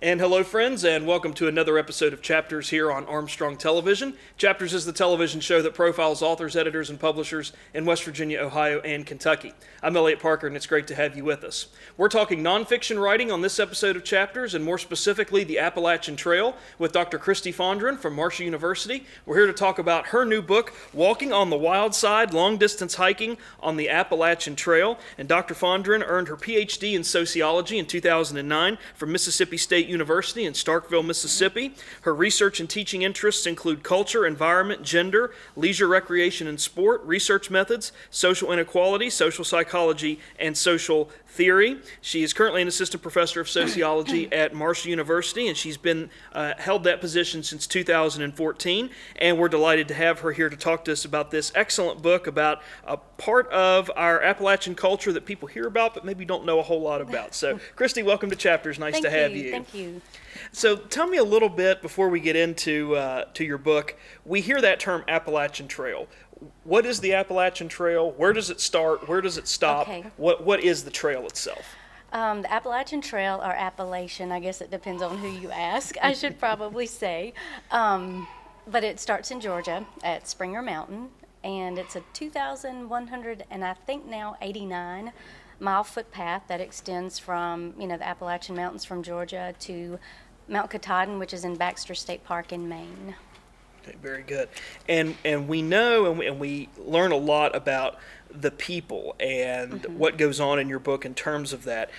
And hello, friends, and welcome to another episode of Chapters here on Armstrong Television. Chapters is the television show that profiles authors, editors, and publishers in West Virginia, Ohio, and Kentucky. I'm Elliot Parker, and it's great to have you with us. We're talking nonfiction writing on this episode of Chapters, and more specifically, the Appalachian Trail, with Dr. Kristi Fondren from Marshall University. We're here to talk about her new book, Walking on the Wild Side, Long-Distance Hiking on the Appalachian Trail. And Dr. Fondren earned her Ph.D. in Sociology in 2009 from Mississippi State University in Starkville, Mississippi. Her research and teaching interests include culture, environment, gender, leisure, recreation, and sport, research methods, social inequality, social psychology, and social theory. She is currently an assistant professor of sociology at Marshall University, and she's been held that position since 2014. And we're delighted to have her here to talk to us about this excellent book about a part of our Appalachian culture that people hear about but maybe don't know a whole lot about. So, Kristi, welcome to Chapters. Nice to have you. Thank you. So, tell me a little bit before we get into to your book. We hear that term Appalachian Trail. What is the Appalachian Trail? Where does it start? Where does it stop? Okay. What is the trail itself? The Appalachian Trail, or Appalachian, I guess it depends on who you ask, I should probably say. But it starts in Georgia at Springer Mountain, and it's a 2,100 and I think now 89-mile footpath that extends from, the Appalachian Mountains from Georgia to Mount Katahdin, which is in Baxter State Park in Maine. Okay, very good. And we know and we learn a lot about the people and what goes on in your book in terms of that.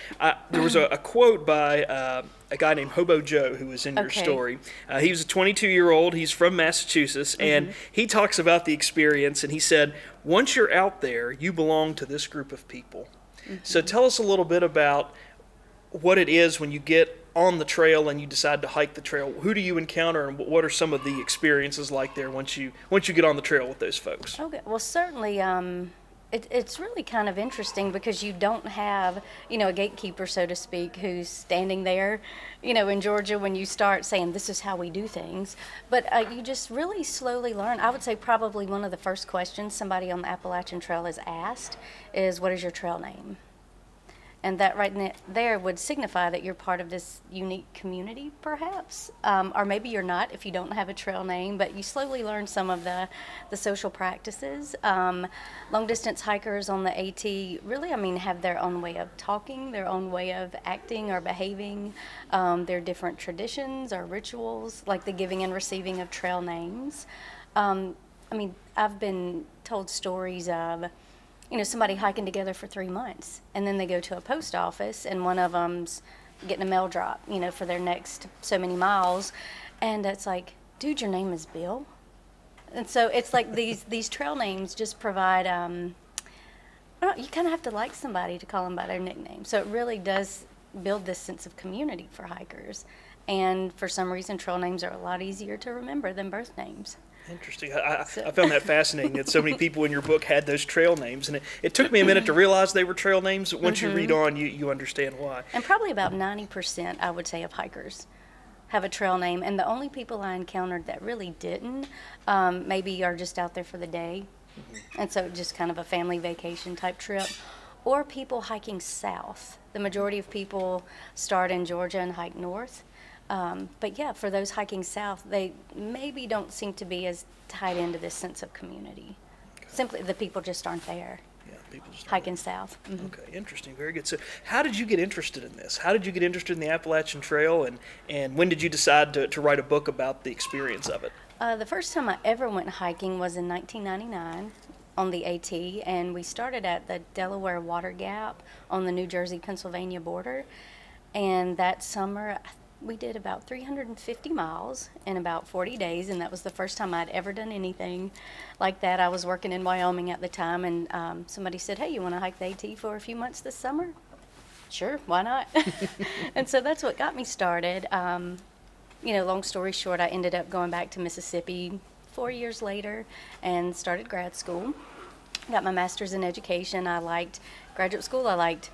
There was a quote by a guy named Hobo Joe who was in your story. He was a 22-year-old. He's from Massachusetts, and he talks about the experience, and he said, once you're out there, you belong to this group of people. So tell us a little bit about what it is when you get on the trail and you decide to hike the trail. Who do you encounter, and what are some of the experiences like there once you get on the trail with those folks? Okay, well, certainly it's really kind of interesting because you don't have, a gatekeeper, so to speak, who's standing there, in Georgia when you start saying this is how we do things. But you just really slowly learn. I would say probably one of the first questions somebody on the Appalachian Trail is asked is, what is your trail name? And that right there would signify that you're part of this unique community, perhaps. Or maybe you're not if you don't have a trail name, but you slowly learn some of the social practices. Long-distance hikers on the AT really, have their own way of talking, their own way of acting or behaving, their different traditions or rituals, like the giving and receiving of trail names. I've been told stories of somebody hiking together for 3 months, and then they go to a post office, and one of them's getting a mail drop, for their next so many miles, and it's like, dude, your name is Bill? And so it's like these trail names just provide, you kind of have to like somebody to call them by their nickname, so it really does build this sense of community for hikers, and for some reason, trail names are a lot easier to remember than birth names. Interesting. I found that fascinating that so many people in your book had those trail names, and it took me a minute to realize they were trail names. Once you read on, you understand why. And probably about 90%, I would say, of hikers have a trail name, and the only people I encountered that really didn't maybe are just out there for the day, and so just kind of a family vacation type trip, or people hiking south. The majority of people start in Georgia and hike north. But yeah, for those hiking south, they maybe don't seem to be as tied into this sense of community. Okay. Simply, the people just aren't there. Yeah, people just hiking south. Okay, interesting, very good. So, how did you get interested in this? How did you get interested in the Appalachian Trail, and when did you decide to write a book about the experience of it? The first time I ever went hiking was in 1999 on the AT, and we started at the Delaware Water Gap on the New Jersey-Pennsylvania border, and that summer, we did about 350 miles in about 40 days, and that was the first time I'd ever done anything like that. I was working in Wyoming at the time, and somebody said, hey, you want to hike the AT for a few months this summer? Sure, why not? And so that's what got me started. Long story short, I ended up going back to Mississippi 4 years later and started grad school. Got my master's in education. I liked graduate school. I liked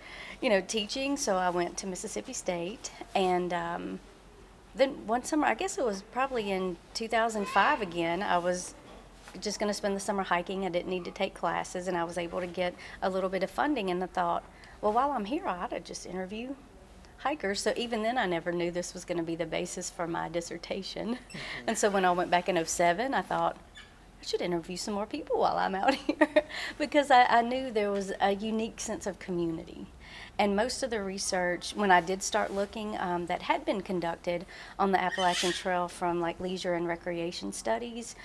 teaching, so I went to Mississippi State, and then one summer, I guess it was probably in 2005 again, I was just going to spend the summer hiking. I didn't need to take classes, and I was able to get a little bit of funding, and I thought, well, while I'm here, I ought to just interview hikers. So even then I never knew this was going to be the basis for my dissertation. And so when I went back in '07, I thought, I should interview some more people while I'm out here because I knew there was a unique sense of community. And most of the research, when I did start looking, that had been conducted on the Appalachian Trail from like leisure and recreation studies,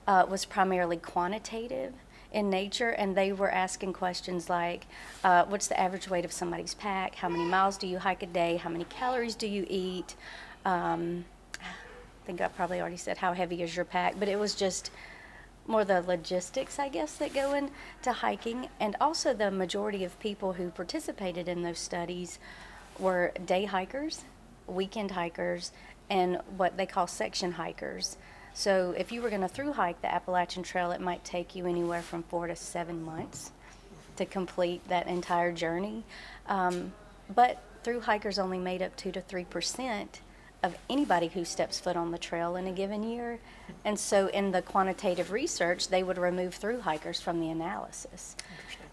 was primarily quantitative in nature, and they were asking questions like, what's the average weight of somebody's pack? How many miles do you hike a day? How many calories do you eat? I think I probably already said how heavy is your pack, but it was just more the logistics, I guess, that go into hiking. And also the majority of people who participated in those studies were day hikers, weekend hikers, and what they call section hikers. So if you were going to through hike the Appalachian Trail, it might take you anywhere from 4 to 7 months to complete that entire journey. But through hikers only made up 2 to 3% of anybody who steps foot on the trail in a given year. And so in the quantitative research, they would remove through hikers from the analysis.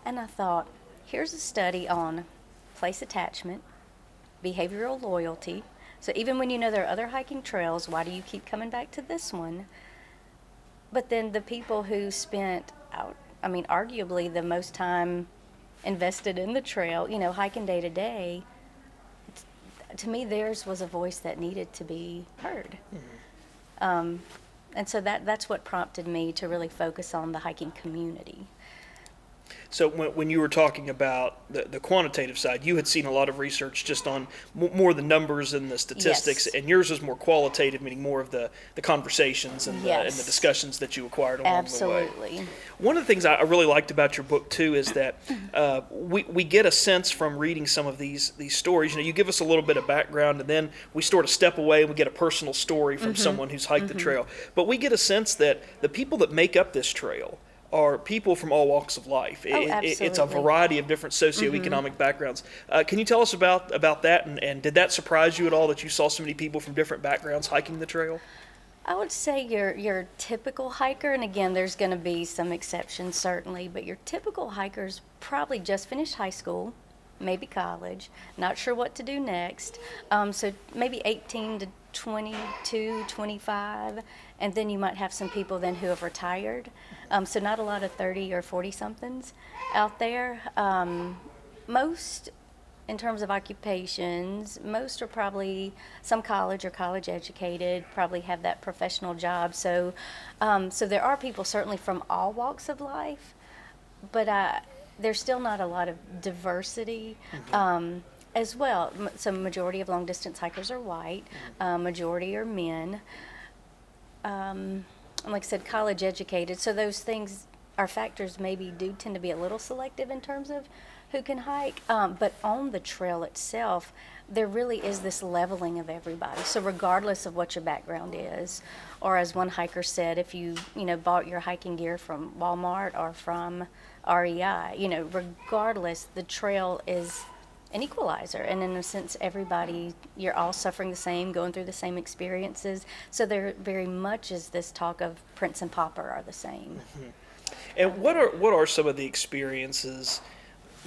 And I thought, here's a study on place attachment, behavioral loyalty. So even when you know there are other hiking trails, why do you keep coming back to this one? But then the people who spent, arguably the most time invested in the trail, hiking day to day, to me, theirs was a voice that needed to be heard. Mm-hmm. And so that's what prompted me to really focus on the hiking community. So when you were talking about the quantitative side, you had seen a lot of research just on more the numbers and the statistics, Yes. and yours was more qualitative, meaning more of the conversations and, Yes. and the discussions that you acquired along the way. Absolutely. One of the things I really liked about your book too is that we get a sense from reading some of these stories. You give us a little bit of background, and then we sort of step away and we get a personal story from someone who's hiked the trail. But we get a sense that the people that make up this trail are people from all walks of life. It's a variety of different socioeconomic backgrounds. Can you tell us about that, and did that surprise you at all that you saw so many people from different backgrounds hiking the trail? I would say your typical hiker, and again, there's going to be some exceptions certainly, but your typical hikers probably just finished high school, maybe college, not sure what to do next. So maybe 18 to 22, 25, and then you might have some people then who have retired. So not a lot of 30 or 40 somethings out there. Most, in terms of occupations, most are probably some college or college educated, probably have that professional job. So there are people certainly from all walks of life, but there's still not a lot of diversity. As well. So majority of long distance hikers are white, majority are men. And like I said, college educated. So those things, our factors maybe do tend to be a little selective in terms of who can hike. But on the trail itself, there really is this leveling of everybody. So regardless of what your background is, or as one hiker said, if you bought your hiking gear from Walmart or from REI, regardless, the trail is an equalizer, and in a sense you're all suffering the same, going through the same experiences, so there very much is this talk of prince and pauper are the same. And what are some of the experiences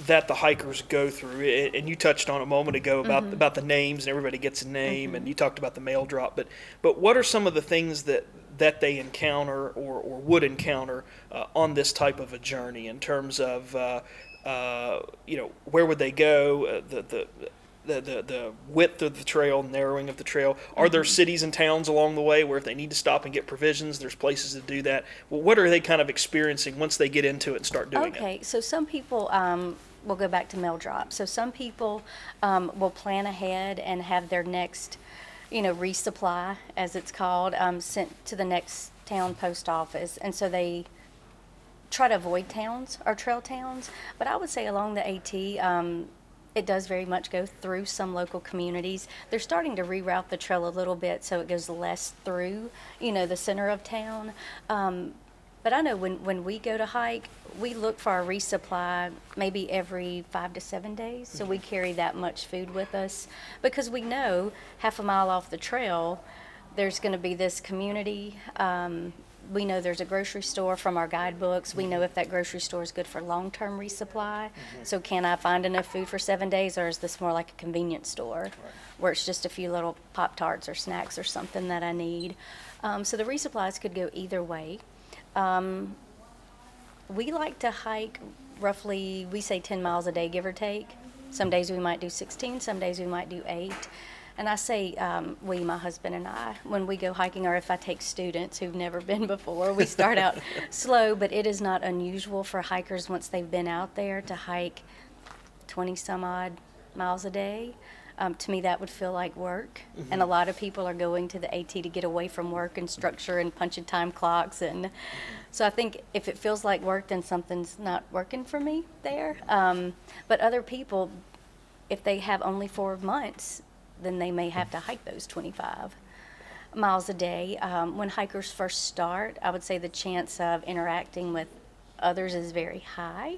that the hikers go through? And you touched on a moment ago about the names, and everybody gets a name, and you talked about the mail drop, but what are some of the things that they encounter or would encounter on this type of a journey in terms of where would they go, the width of the trail, narrowing of the trail? Are there cities and towns along the way where if they need to stop and get provisions, there's places to do that? Well, what are they kind of experiencing once they get into it and start doing it? Okay, so some people, we'll go back to mail drop. So some people will plan ahead and have their next, resupply, as it's called, sent to the next town post office. And so they try to avoid towns or trail towns, but I would say along the AT, it does very much go through some local communities. They're starting to reroute the trail a little bit so it goes less through, the center of town. But I know when we go to hike, we look for our resupply maybe every 5 to 7 days. So we carry that much food with us because we know half a mile off the trail, there's going to be this community We know there's a grocery store from our guidebooks. We know if that grocery store is good for long-term resupply. So can I find enough food for 7 days, or is this more like a convenience store where it's just a few little Pop-Tarts or snacks or something that I need? So the resupplies could go either way. We like to hike roughly, we say 10 miles a day, give or take. Some days we might do 16, some days we might do 8. And I say we, my husband and I, when we go hiking, or if I take students who've never been before, we start out slow, but it is not unusual for hikers, once they've been out there, to hike 20 some odd miles a day. To me, that would feel like work. And a lot of people are going to the AT to get away from work and structure and punching time clocks. And so I think if it feels like work, then something's not working for me there. But other people, if they have only 4 months, then they may have to hike those 25 miles a day. When hikers first start, I would say the chance of interacting with others is very high.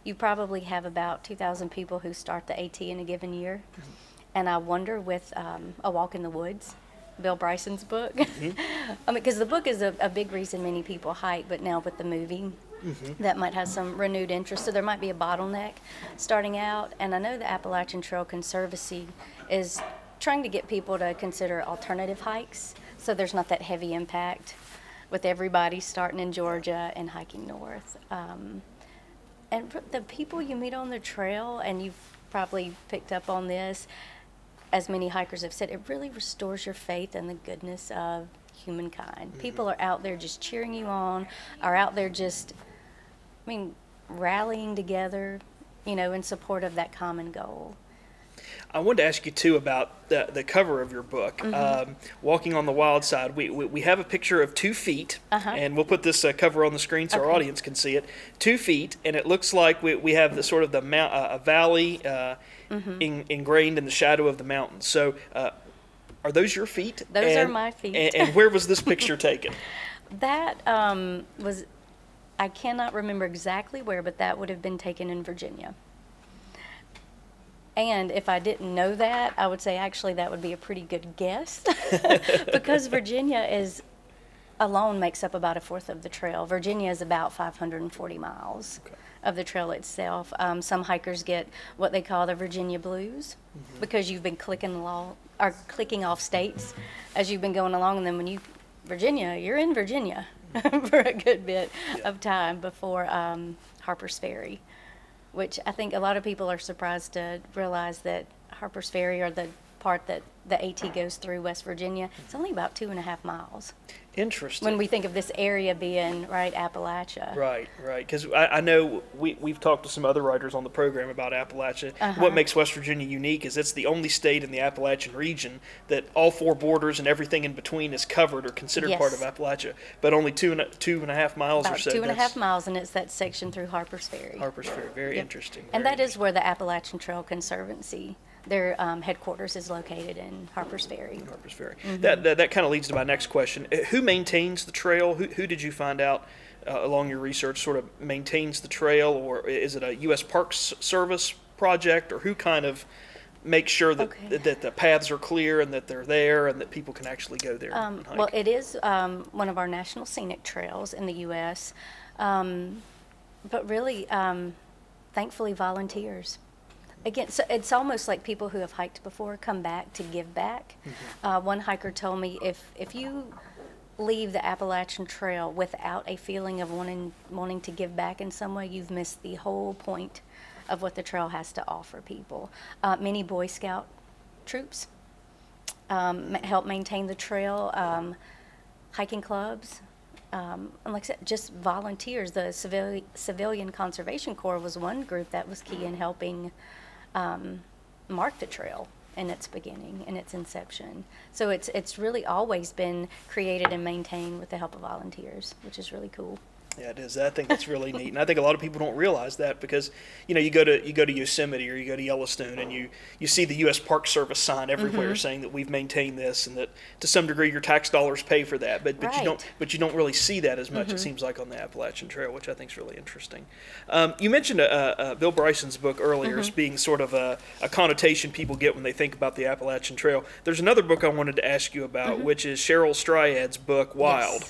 You probably have about 2,000 people who start the AT in a given year. And I wonder with A Walk in the Woods, Bill Bryson's book, I mean, because the book is a big reason many people hike, but now with the movie, that might have some renewed interest. So there might be a bottleneck starting out. And I know the Appalachian Trail Conservancy is trying to get people to consider alternative hikes, so there's not that heavy impact with everybody starting in Georgia and hiking north. And the people you meet on the trail, and you've probably picked up on this, as many hikers have said, it really restores your faith in the goodness of humankind. People are out there just cheering you on, are out there just, rallying together, in support of that common goal. I wanted to ask you, too, about the cover of your book, Walking on the Wild Side. We have a picture of 2 feet, and we'll put this cover on the screen so our audience can see it. 2 feet, and it looks like we have the sort of a valley ingrained in the shadow of the mountains. So are those your feet? Those are my feet. And where was this picture taken? That was, I cannot remember exactly where, but that would have been taken in Virginia. And if I didn't know that, I would say actually that would be a pretty good guess because Virginia alone makes up about 1/4 of the trail. Virginia is about 540 miles of the trail itself. Some hikers get what they call the Virginia blues because you've been clicking off states as you've been going along, and then when you're in Virginia for a good bit of time before Harper's Ferry, which I think a lot of people are surprised to realize that Harper's Ferry, or the part that the AT goes through West Virginia, it's only about 2.5 miles. Interesting. When we think of this area being, Appalachia. Right. Because I know we've talked to some other writers on the program about Appalachia. What makes West Virginia unique is it's the only state in the Appalachian region that all 4 borders and everything in between is covered or considered part of Appalachia, but only 2.5 miles about or so. 2.5 miles, and it's that section through Harper's Ferry. Harper's Ferry, very interesting. And that is where the Appalachian Trail Conservancy, their headquarters, is located in Harper's Ferry. Harper's Ferry. That kind of leads to my next question. Who maintains the trail? Who did you find out along your research sort of maintains the trail, or is it a U.S. Parks Service project, or who kind of makes sure that that the paths are clear and that they're there and that people can actually go there and hike? Well, it is one of our national scenic trails in the U.S., but really, thankfully, volunteers. Again, so it's almost like people who have hiked before come back to give back. One hiker told me, if you leave the Appalachian Trail without a feeling of wanting to give back in some way, you've missed the whole point of what the trail has to offer people. Many Boy Scout troops help maintain the trail, hiking clubs, and like I said, just volunteers. The Civilian Conservation Corps was one group that was key in helping mark the trail in its beginning, in its inception. So it's really always been created and maintained with the help of volunteers, which is really cool. Yeah, it is. I think that's really neat, and I think a lot of people don't realize that because, you go to Yosemite or you go to Yellowstone, and you see the U.S. Park Service sign everywhere saying that we've maintained this, and that to some degree your tax dollars pay for that. But you don't really see that as much. It seems like on the Appalachian Trail, which I think is really interesting. You mentioned Bill Bryson's book earlier as being sort of a connotation people get when they think about the Appalachian Trail. There's another book I wanted to ask you about, which is Cheryl Strayed's book Wild,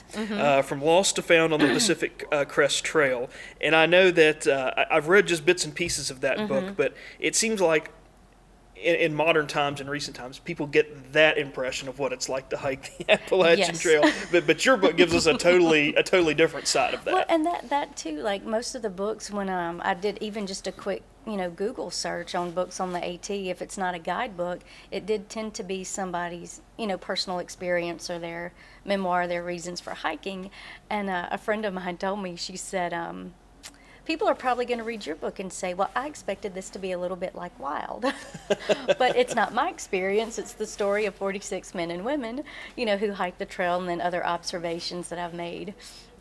From Lost to Found on the Pacific Crest Trail. And I know that I've read just bits and pieces of that book, but it seems like in modern times and recent times, people get that impression of what it's like to hike the Appalachian Trail. But your book gives us a totally different side of that. Well, and that too, like most of the books, when I did even just a quick Google search on books on the AT, if it's not a guidebook, it did tend to be somebody's personal experience or their memoir, their reasons for hiking. And a friend of mine told me, she said, people are probably going to read your book and say, well, I expected this to be a little bit like Wild. But it's not my experience. It's the story of 46 men and women, who hiked the trail, and then other observations that I've made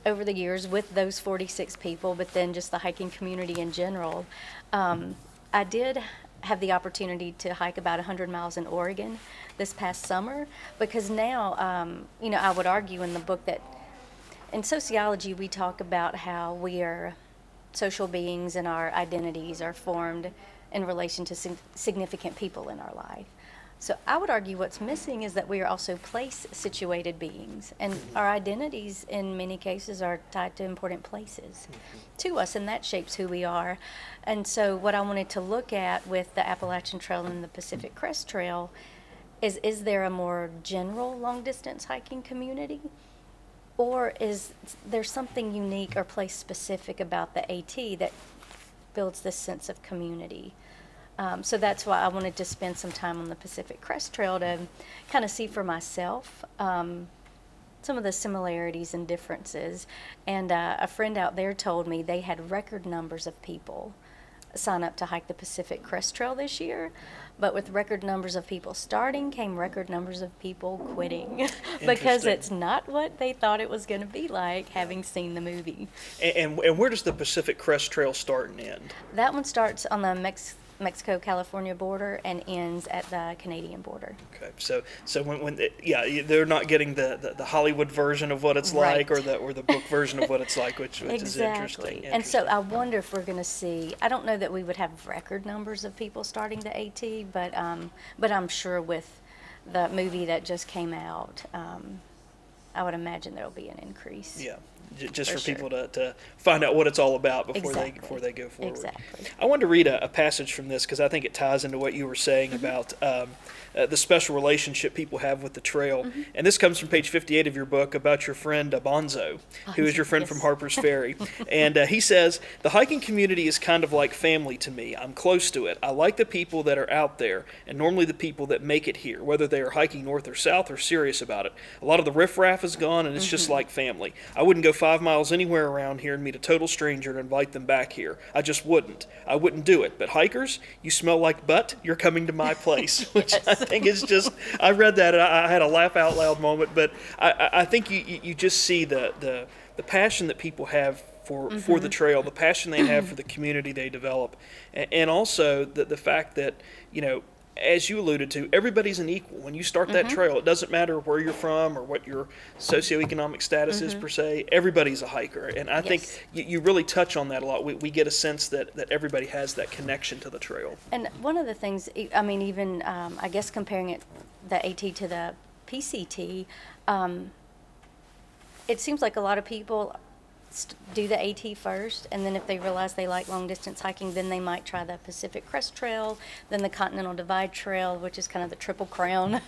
over the years with those 46 people, but then just the hiking community in general. I did have the opportunity to hike about 100 miles in Oregon this past summer, because now, I would argue in the book that in sociology we talk about how we are social beings and our identities are formed in relation to significant people in our life. So I would argue what's missing is that we are also place-situated beings, and our identities in many cases are tied to important places to us, and that shapes who we are. And so what I wanted to look at with the Appalachian Trail and the Pacific Crest Trail is there a more general long-distance hiking community? Or is there something unique or place-specific about the AT that builds this sense of community? So that's why I wanted to spend some time on the Pacific Crest Trail to kind of see for myself some of the similarities and differences. And a friend out there told me they had record numbers of people sign up to hike the Pacific Crest Trail this year. But with record numbers of people starting came record numbers of people quitting because it's not what they thought it was going to be like, having seen the movie. And where does the Pacific Crest Trail start and end? That one starts on the Mexico-California border and ends at the Canadian border. Okay, so when they're not getting the Hollywood version of what it's like, or the book version of what it's like, which is interesting. And so I wonder if we're going to see. I don't know that we would have record numbers of people starting the AT, but I'm sure with the movie that just came out, I would imagine there'll be an increase. Yeah. Just for people to find out what it's all about before they go forward. Exactly. I wanted to read a passage from this because I think it ties into what you were saying about the special relationship people have with the trail. And this comes from page 58 of your book about your friend Bonzo, who is your friend from Harper's Ferry. And he says, the hiking community is kind of like family to me. I'm close to it. I like the people that are out there, and normally the people that make it here, whether they are hiking north or south or serious about it. A lot of the riffraff is gone, and it's just like family. I wouldn't go 5 miles anywhere around here and meet a total stranger and invite them back here. I just wouldn't. I wouldn't do it. But hikers, you smell like butt, you're coming to my place, which I think is just, I read that and I had a laugh out loud moment, but I think you just see the passion that people have for the trail, the passion they have for the community they develop, and also the fact that, as you alluded to, everybody's an equal. When you start that trail, it doesn't matter where you're from or what your socioeconomic status is per se. Everybody's a hiker. And I think you really touch on that a lot. We get a sense that everybody has that connection to the trail. And one of the things, I mean, even I guess comparing it, the AT to the PCT, it seems like a lot of people do the AT first, and then if they realize they like long distance hiking, then they might try the Pacific Crest Trail, then the Continental Divide Trail, which is kind of the triple crown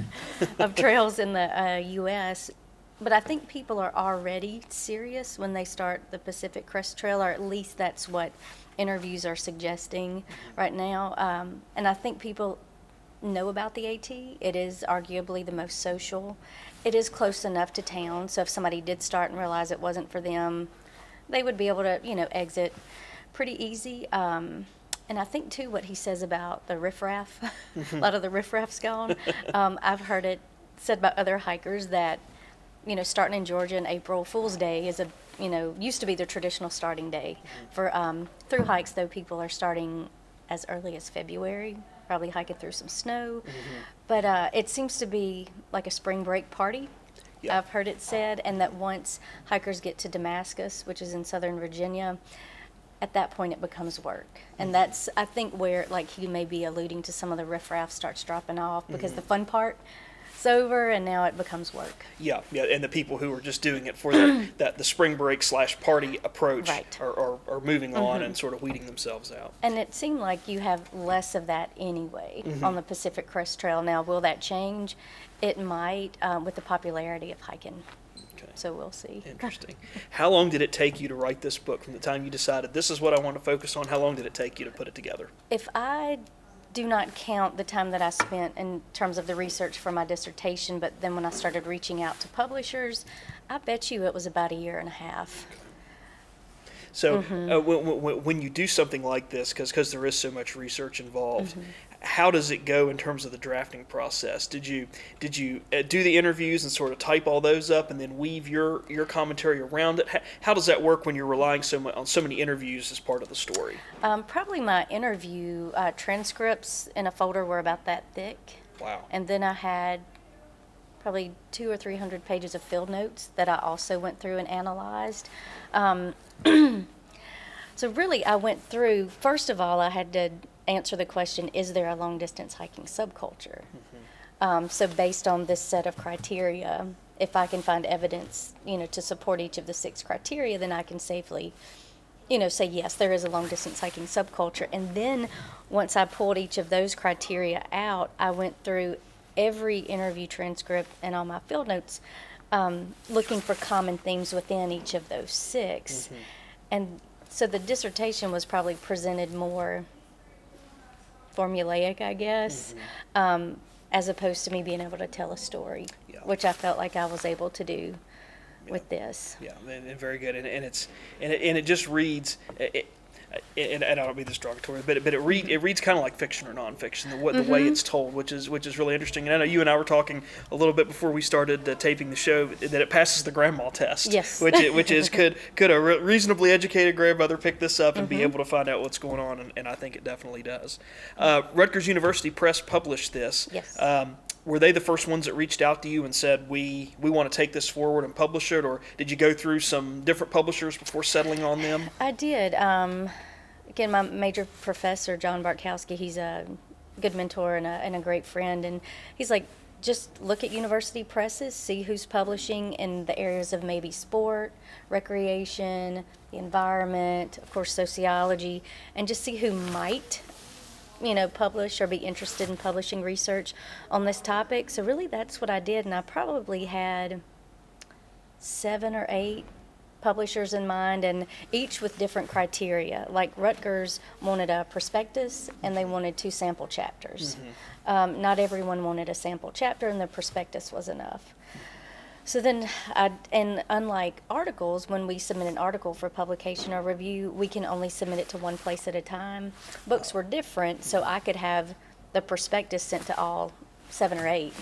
of trails in the U.S. But I think people are already serious when they start the Pacific Crest Trail, or at least that's what interviews are suggesting right now. And I think people know about the AT. It is arguably the most social. It is close enough to town, so if somebody did start and realize it wasn't for them, they would be able to, exit pretty easy. And I think, too, what he says about the riffraff, a lot of the riffraff's gone. I've heard it said by other hikers that, starting in Georgia in April Fool's Day is a used to be the traditional starting day. For through hikes, though, people are starting as early as February, probably hiking through some snow. But it seems to be like a spring break party. Yeah. I've heard it said, and that once hikers get to Damascus, which is in southern Virginia, at that point it becomes work. And that's, I think, where, like, he may be alluding to, some of the riffraff starts dropping off because the fun part is over and now it becomes work. Yeah, and the people who are just doing it for the spring break / party approach Right. are moving on and sort of weeding themselves out. And it seemed like you have less of that anyway on the Pacific Crest Trail. Now, will that change? It might, with the popularity of hiking. Okay. So we'll see. Interesting. How long did it take you to write this book from the time you decided this is what I want to focus on? How long did it take you to put it together? If I do not count the time that I spent in terms of the research for my dissertation, but then when I started reaching out to publishers, I bet you it was about a year and a half. So when you do something like this, because there is so much research involved, how does it go in terms of the drafting process? Did you do the interviews and sort of type all those up and then weave your commentary around it? How does that work when you're relying on so many interviews as part of the story? Probably my interview transcripts in a folder were about that thick. Wow. And then I had probably 200 or 300 pages of field notes that I also went through and analyzed. So really, I went through, first of all, I had to answer the question, is there a long-distance hiking subculture? So based on this set of criteria, if I can find evidence, to support each of the 6 criteria, then I can safely, say, yes, there is a long-distance hiking subculture. And then once I pulled each of those criteria out, I went through every interview transcript and all my field notes, looking for common themes within each of those 6. And so the dissertation was probably presented more formulaic, I guess, as opposed to me being able to tell a story, which I felt like I was able to do with this. Yeah, and very good, and it just reads. And I don't mean this derogatory, but it reads kind of like fiction or nonfiction, the way it's told, which is really interesting. And I know you and I were talking a little bit before we started taping the show that it passes the grandma test. Yes. which is could a reasonably educated grandmother pick this up and be able to find out what's going on? And I think it definitely does. Rutgers University Press published this. Yes. Were they the first ones that reached out to you and said, we want to take this forward and publish it, or did you go through some different publishers before settling on them? I did. Again, my major professor, John Bartkowski, he's a good mentor and a great friend, and he's like, just look at university presses, see who's publishing in the areas of maybe sport, recreation, the environment, of course, sociology, and just see who might publish or be interested in publishing research on this topic. So really that's what I did, and I probably had 7 or 8 publishers in mind, and each with different criteria. Like Rutgers wanted a prospectus and they wanted 2 sample chapters. Not everyone wanted a sample chapter, and the prospectus was enough. So then, and unlike articles, when we submit an article for publication or review, we can only submit it to one place at a time. Books were different, so I could have the prospectus sent to all 7 or 8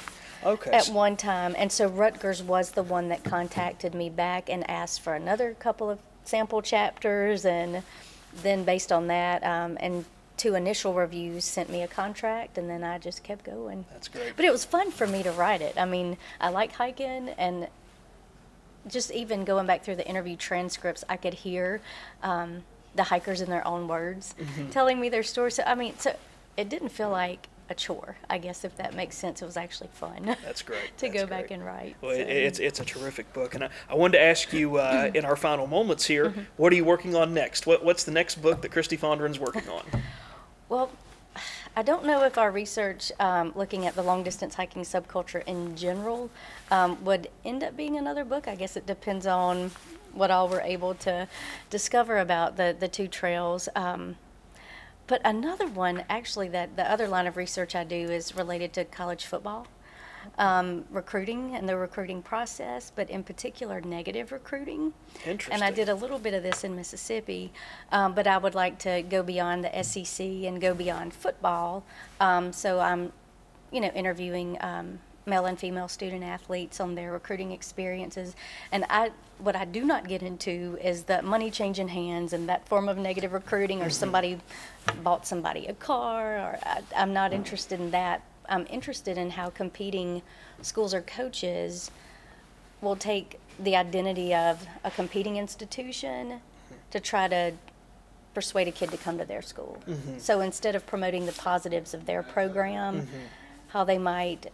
at one time. And so Rutgers was the one that contacted me back and asked for another couple of sample chapters, and then based on that, and 2 initial reviews sent me a contract, and then I just kept going. That's great. But it was fun for me to write it. I mean, I like hiking, and just even going back through the interview transcripts, I could hear the hikers in their own words telling me their stories. So, I mean, so it didn't feel like a chore, I guess, if that makes sense. It was actually fun. That's great. to go back and write. Well, so. it's a terrific book, and I wanted to ask you in our final moments here, what are you working on next? What's the next book that Kristi Fondren's working on? Well, I don't know if our research looking at the long-distance hiking subculture in general would end up being another book. I guess it depends on what all we're able to discover about the 2 trails. But another one, actually, that the other line of research I do is related to college football, recruiting and the recruiting process, but in particular negative recruiting. Interesting. And I did a little bit of this in Mississippi, but I would like to go beyond the SEC and go beyond football. So I'm, interviewing male and female student athletes on their recruiting experiences. And what I do not get into is the money changing hands and that form of negative recruiting, or somebody bought somebody a car, or I'm not interested in that. I'm interested in how competing schools or coaches will take the identity of a competing institution to try to persuade a kid to come to their school. So instead of promoting the positives of their program, how they might,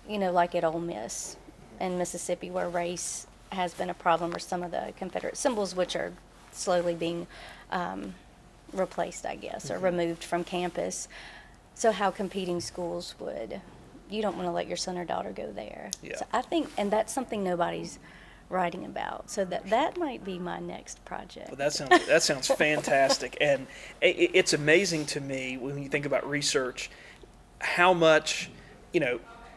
like at Ole Miss in Mississippi, where race has been a problem, or some of the Confederate symbols, which are slowly being replaced, I guess, or removed from campus. So how competing schools you don't want to let your son or daughter go there. Yeah. So I think, and that's something nobody's writing about. So that might be my next project. Well, that sounds fantastic, and it's amazing to me when you think about research, how much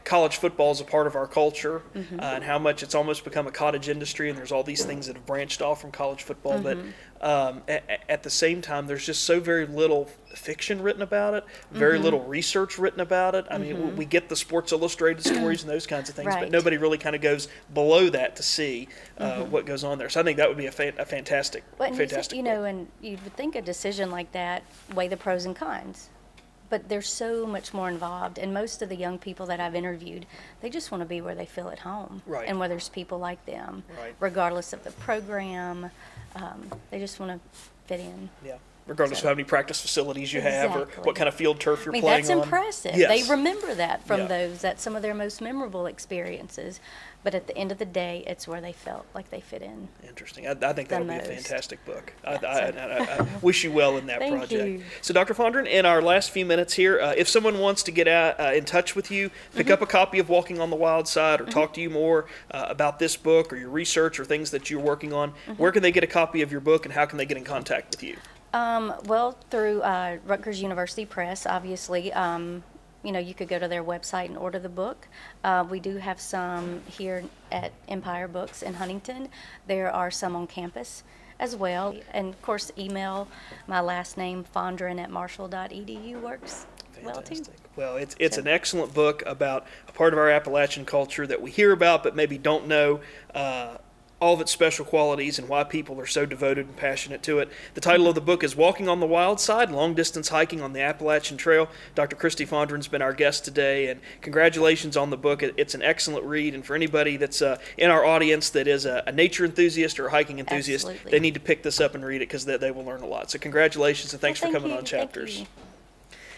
college football is a part of our culture, and how much it's almost become a cottage industry, and there's all these things that have branched off from college football. But at the same time, there's just so very little fiction written about it, very little research written about it. I mean, we get the Sports Illustrated stories and those kinds of things, but nobody really kind of goes below that to see what goes on there. So I think that would be a fantastic, fantastic. And you would think a decision like that, weigh the pros and cons. But there's so much more involved, and most of the young people that I've interviewed, they just want to be where they feel at home, and where there's people like them, regardless of the program. They just want to fit in. Yeah, regardless of how many practice facilities you have, or what kind of field turf you're playing on. That's impressive. Yes. They remember that from those. That's some of their most memorable experiences. But at the end of the day, it's where they felt like they fit in. Interesting. I think that'll be a fantastic book. I wish you well in that project. You. So, Dr. Fondren, in our last few minutes here, if someone wants to get in touch with you, pick up a copy of Walking on the Wild Side, or talk to you more about this book or your research or things that you're working on, where can they get a copy of your book, and how can they get in contact with you? Well, through Rutgers University Press, obviously. You could go to their website and order the book. We do have some here at Empire Books in Huntington. There are some on campus as well. And, of course, email, my last name, fondren@marshall.edu works well, too. Well, it's an excellent book about a part of our Appalachian culture that we hear about but maybe don't know all of its special qualities and why people are so devoted and passionate to it. The title of the book is Walking on the Wild Side, Long-Distance Hiking on the Appalachian Trail. Dr. Kristi Fondren's been our guest today, and congratulations on the book. It's an excellent read, and for anybody that's in our audience that is a nature enthusiast or a hiking enthusiast, they need to pick this up and read it, because they will learn a lot. So congratulations, and thanks for coming on Chapters. Thank you.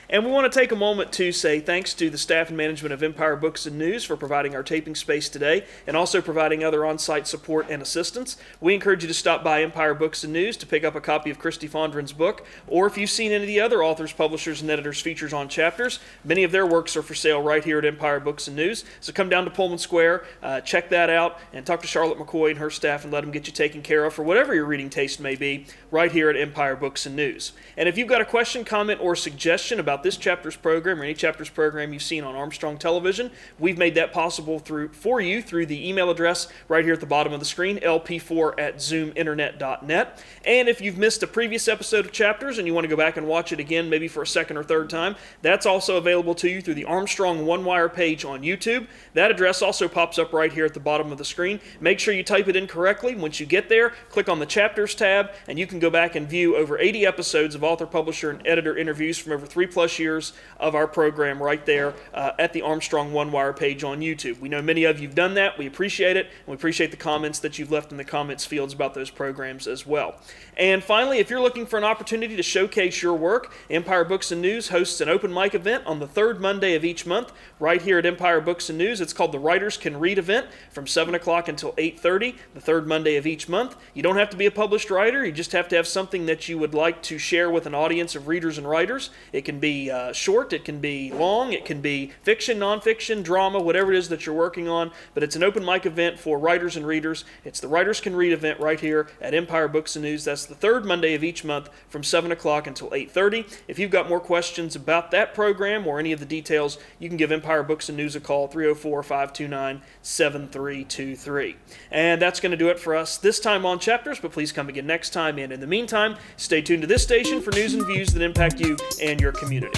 And we want to take a moment to say thanks to the staff and management of Empire Books and News for providing our taping space today, and also providing other on-site support and assistance. We encourage you to stop by Empire Books and News to pick up a copy of Kristi Fondren's book, or if you've seen any of the other authors, publishers, and editors' features on Chapters, many of their works are for sale right here at Empire Books and News. So come down to Pullman Square, check that out, and talk to Charlotte McCoy and her staff and let them get you taken care of for whatever your reading taste may be, right here at Empire Books and News. And if you've got a question, comment, or suggestion about this Chapters program or any Chapters program you've seen on Armstrong Television, we've made that possible for you through the email address right here at the bottom of the screen, lp4@zoominternet.net. And if you've missed a previous episode of Chapters and you want to go back and watch it again, maybe for a second or third time, that's also available to you through the Armstrong One Wire page on YouTube. That address also pops up right here at the bottom of the screen. Make sure you type it in correctly. Once you get there, click on the Chapters tab, and you can go back and view over 80 episodes of author, publisher, and editor interviews from over 3+ years of our program right there at the Armstrong One Wire page on YouTube. We know many of you have done that. We appreciate it, and we appreciate the comments that you've left in the comments fields about those programs as well. And finally, if you're looking for an opportunity to showcase your work, Empire Books and News hosts an open mic event on the third Monday of each month right here at Empire Books and News. It's called the Writers Can Read event from 7 o'clock until 8:30, the third Monday of each month. You don't have to be a published writer. You just have to have something that you would like to share with an audience of readers and writers. It can be short, it can be long, it can be fiction, nonfiction, drama, whatever it is that you're working on, but it's an open mic event for writers and readers. It's the Writers Can Read event right here at Empire Books and News. That's the third Monday of each month from 7 o'clock until 8:30. If you've got more questions about that program or any of the details, you can give Empire Books and News a call, 304-529-7323. And that's going to do it for us this time on Chapters, but please come again next time, and in the meantime, stay tuned to this station for news and views that impact you and your community.